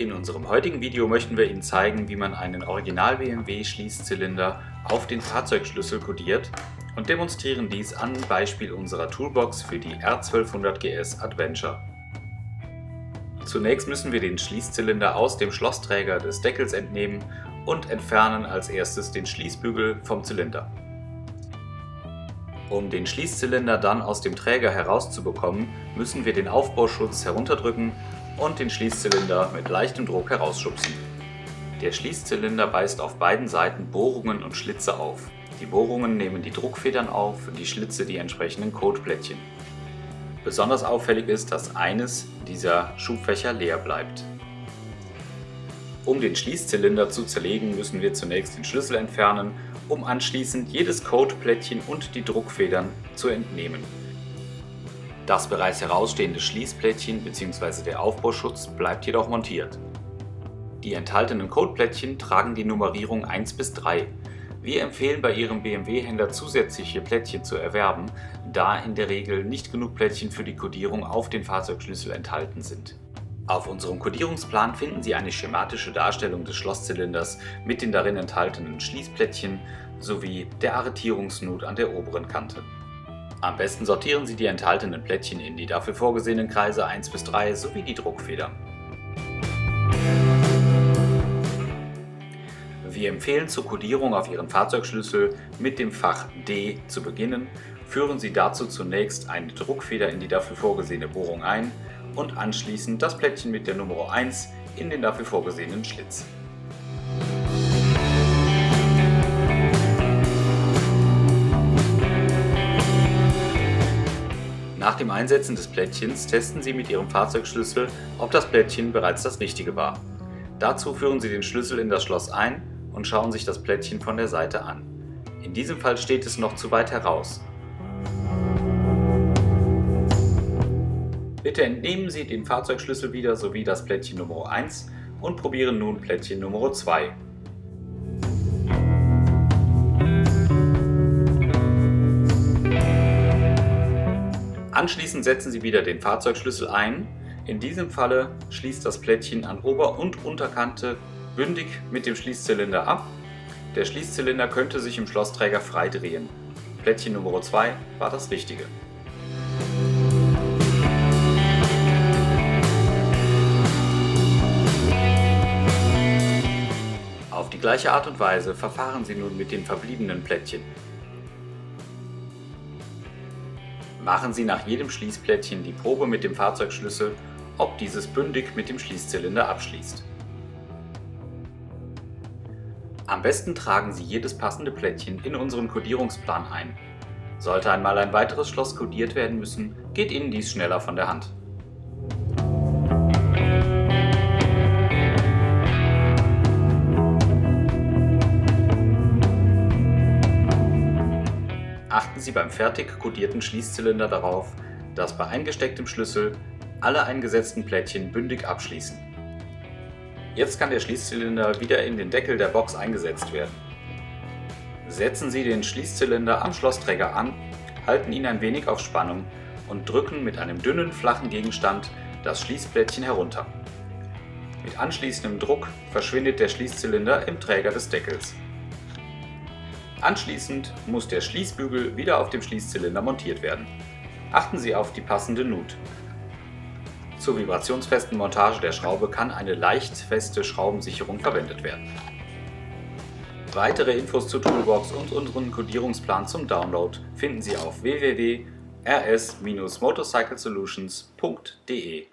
In unserem heutigen Video möchten wir Ihnen zeigen, wie man einen Original BMW Schließzylinder auf den Fahrzeugschlüssel kodiert und demonstrieren dies am Beispiel unserer Toolbox für die R1200 GS Adventure. Zunächst müssen wir den Schließzylinder aus dem Schlossträger des Deckels entnehmen und entfernen als erstes den Schließbügel vom Zylinder. Um den Schließzylinder dann aus dem Träger herauszubekommen, müssen wir den Aufbauschutz herunterdrücken und den Schließzylinder mit leichtem Druck herausschubsen. Der Schließzylinder weist auf beiden Seiten Bohrungen und Schlitze auf. Die Bohrungen nehmen die Druckfedern auf, die Schlitze die entsprechenden Kotplättchen. Besonders auffällig ist, dass eines dieser Schubfächer leer bleibt. Um den Schließzylinder zu zerlegen, müssen wir zunächst den Schlüssel entfernen, um anschließend jedes Kotplättchen und die Druckfedern zu entnehmen. Das bereits herausstehende Schließplättchen bzw. der Aufbauschutz bleibt jedoch montiert. Die enthaltenen Kotplättchen tragen die Nummerierung 1 bis 3. Wir empfehlen bei Ihrem BMW-Händler zusätzliche Plättchen zu erwerben, da in der Regel nicht genug Plättchen für die Kodierung auf den Fahrzeugschlüssel enthalten sind. Auf unserem Kodierungsplan finden Sie eine schematische Darstellung des Schlosszylinders mit den darin enthaltenen Schließplättchen sowie der Arretierungsnut an der oberen Kante. Am besten sortieren Sie die enthaltenen Plättchen in die dafür vorgesehenen Kreise 1 bis 3 sowie die Druckfedern. Wir empfehlen zur Kodierung auf Ihren Fahrzeugschlüssel mit dem Fach D zu beginnen. Führen Sie dazu zunächst eine Druckfeder in die dafür vorgesehene Bohrung ein und anschließend das Plättchen mit der Nummer 1 in den dafür vorgesehenen Schlitz. Nach dem Einsetzen des Plättchens testen Sie mit Ihrem Fahrzeugschlüssel, ob das Plättchen bereits das richtige war. Dazu führen Sie den Schlüssel in das Schloss ein und schauen sich das Plättchen von der Seite an. In diesem Fall steht es noch zu weit heraus. Bitte entnehmen Sie den Fahrzeugschlüssel wieder sowie das Plättchen Nummer 1 und probieren nun Plättchen Nummer 2. Anschließend setzen Sie wieder den Fahrzeugschlüssel ein. In diesem Falle schließt das Plättchen an Ober- und Unterkante bündig mit dem Schließzylinder ab. Der Schließzylinder könnte sich im Schlossträger frei drehen. Plättchen Nummer 2 war das richtige. Auf die gleiche Art und Weise verfahren Sie nun mit den verbliebenen Plättchen. Machen Sie nach jedem Schließplättchen die Probe mit dem Fahrzeugschlüssel, ob dieses bündig mit dem Schließzylinder abschließt. Am besten tragen Sie jedes passende Plättchen in unseren Kodierungsplan ein. Sollte einmal ein weiteres Schloss kodiert werden müssen, geht Ihnen dies schneller von der Hand. Achten Sie beim fertig kodierten Schließzylinder darauf, dass bei eingestecktem Schlüssel alle eingesetzten Plättchen bündig abschließen. Jetzt kann der Schließzylinder wieder in den Deckel der Box eingesetzt werden. Setzen Sie den Schließzylinder am Schlossträger an, halten ihn ein wenig auf Spannung und drücken mit einem dünnen, flachen Gegenstand das Schließplättchen herunter. Mit anschließendem Druck verschwindet der Schließzylinder im Träger des Deckels. Anschließend muss der Schließbügel wieder auf dem Schließzylinder montiert werden. Achten Sie auf die passende Nut. Zur vibrationsfesten Montage der Schraube kann eine leicht feste Schraubensicherung verwendet werden. Weitere Infos zur Toolbox und unseren Kodierungsplan zum Download finden Sie auf www.rs-motorcyclesolutions.de.